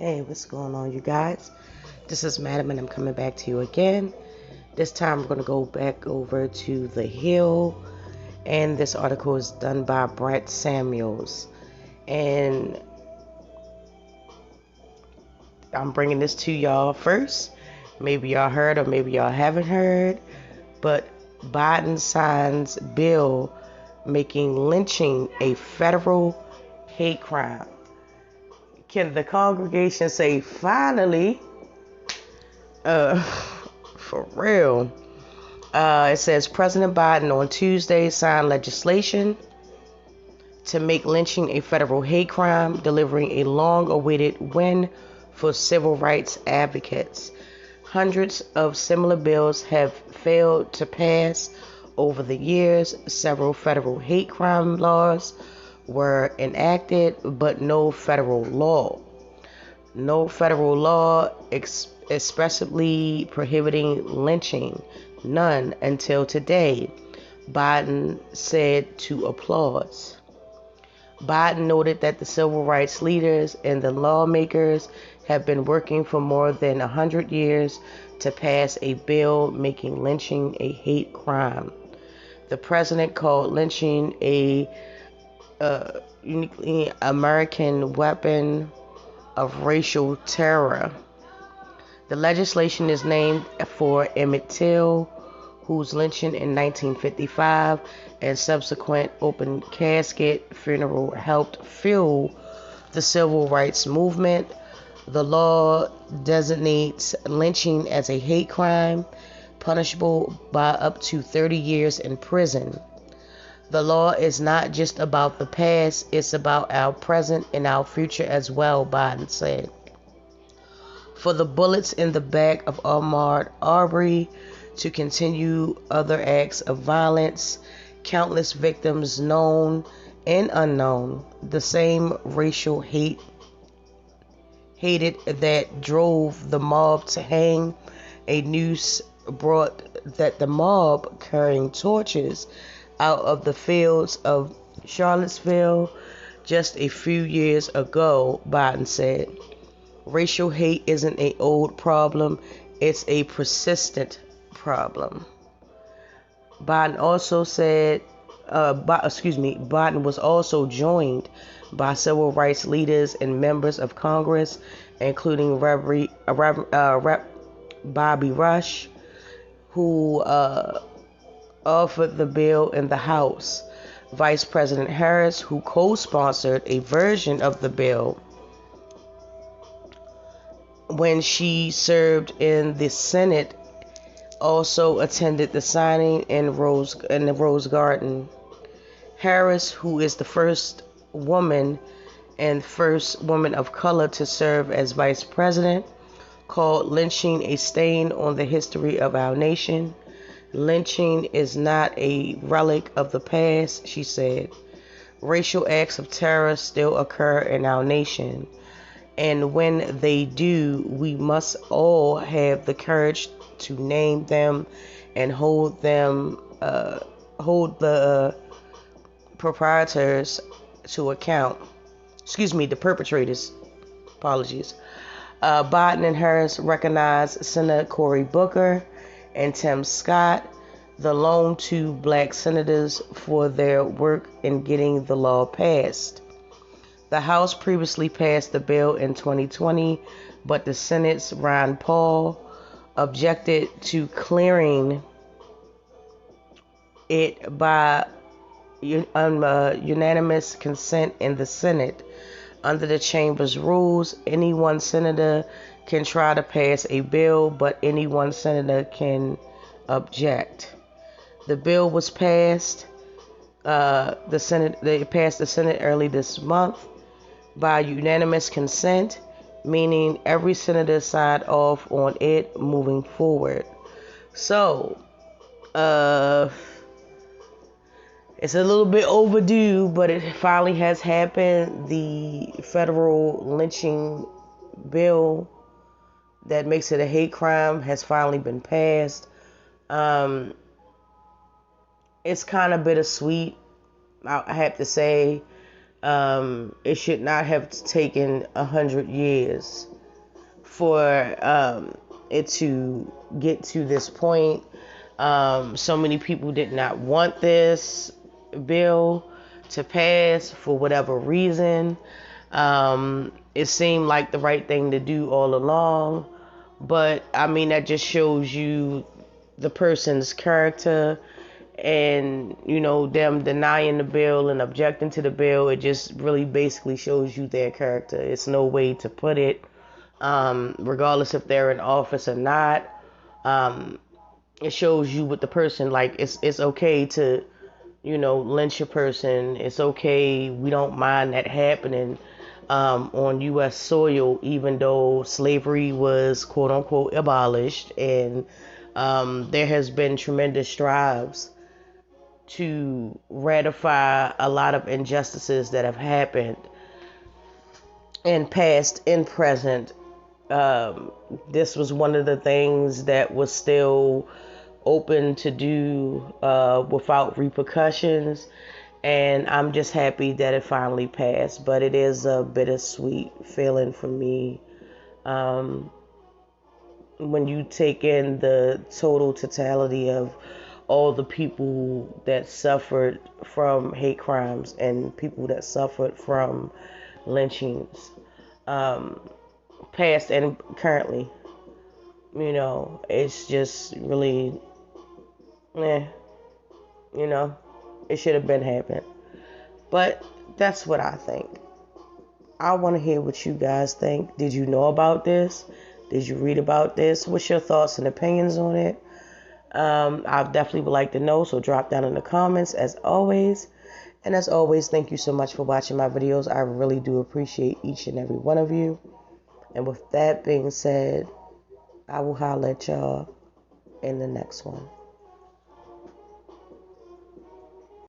Hey, what's going on, you guys? This is Madam, and I'm coming back to you again. This time, we're going to go back over to The Hill, and this article is done by Brett Samuels. And I'm bringing this to y'all first. Maybe y'all heard, or maybe y'all haven't heard, but Biden signs bill making lynching a federal hate crime. Can the congregation say finally? For real. It says President Biden on Tuesday signed legislation to make lynching a federal hate crime, delivering a long-awaited win for civil rights advocates. Hundreds of similar bills have failed to pass over the years. Several federal hate crime laws were enacted, but no federal law. No federal law expressly prohibiting lynching. None until today, Biden said to applause. Biden noted that the civil rights leaders and the lawmakers have been working for more than 100 years to pass a bill making lynching a hate crime. The president called lynching a uniquely American weapon of racial terror. The legislation is named for Emmett Till, whose lynching in 1955 and subsequent open casket funeral helped fuel the civil rights movement. The law designates lynching as a hate crime, punishable by up to 30 years in prison. The law is not just about the past, it's about our present and our future as well, Biden said. For the bullets in the back of Ahmaud Arbery to continue other acts of violence, countless victims known and unknown, the same racial hated that drove the mob to hang a noose brought that the mob carrying torches out of the fields of Charlottesville just a few years ago, Biden said. Racial hate isn't an old problem, it's a persistent problem. Biden also said, Biden was also joined by civil rights leaders and members of Congress, including Bobby Rush, who offered the bill in the House. Vice President Harris, who co-sponsored a version of the bill when she served in the Senate, also attended the signing in the Rose Garden. Harris, who is the first woman of color to serve as vice president, called lynching a stain on the history of our nation. Lynching is not a relic of the past, she said. Racial acts of terror still occur in our nation. And when they do, we must all have the courage to name them and hold the perpetrators to account. The perpetrators. Apologies. Biden and Harris recognized Senator Cory Booker and Tim Scott, the lone two black senators, for their work in getting the law passed. The House previously passed the bill in 2020, but the Senate's Ron Paul objected to clearing it by unanimous consent in the Senate. Under the chamber's rules, any one senator can try to pass a bill, but any one senator can object. The bill was passed. They passed the Senate early this month by unanimous consent, meaning every senator signed off on it moving forward. So, it's a little bit overdue, but it finally has happened. The federal lynching bill that makes it a hate crime has finally been passed. It's kind of bittersweet, I have to say. It should not have taken 100 years for it to get to this point. So many people did not want this bill to pass for whatever reason. It seemed like the right thing to do all along, but I mean, that just shows you the person's character, and them denying the bill and objecting to the bill. It just really basically shows you their character. It's no way to put it. Regardless if they're in office or not, it shows you what the person like. It's okay to lynch a person. It's okay. We don't mind that happening on U.S. soil, even though slavery was quote unquote abolished, and there has been tremendous strides to ratify a lot of injustices that have happened in past and present. This was one of the things that was still open to do without repercussions, and I'm just happy that it finally passed. But it is a bittersweet feeling for me when you take in the total totality of all the people that suffered from hate crimes and people that suffered from lynchings, past and currently. It's just really, it should have been happened. But that's what I think. I want to hear what you guys think. Did you know about this? Did you read about this? What's your thoughts and opinions on it? I definitely would like to know, so drop down in the comments as always. And as always, thank you so much for watching my videos. I really do appreciate each and every one of you. And with that being said, I will holler at y'all in the next one.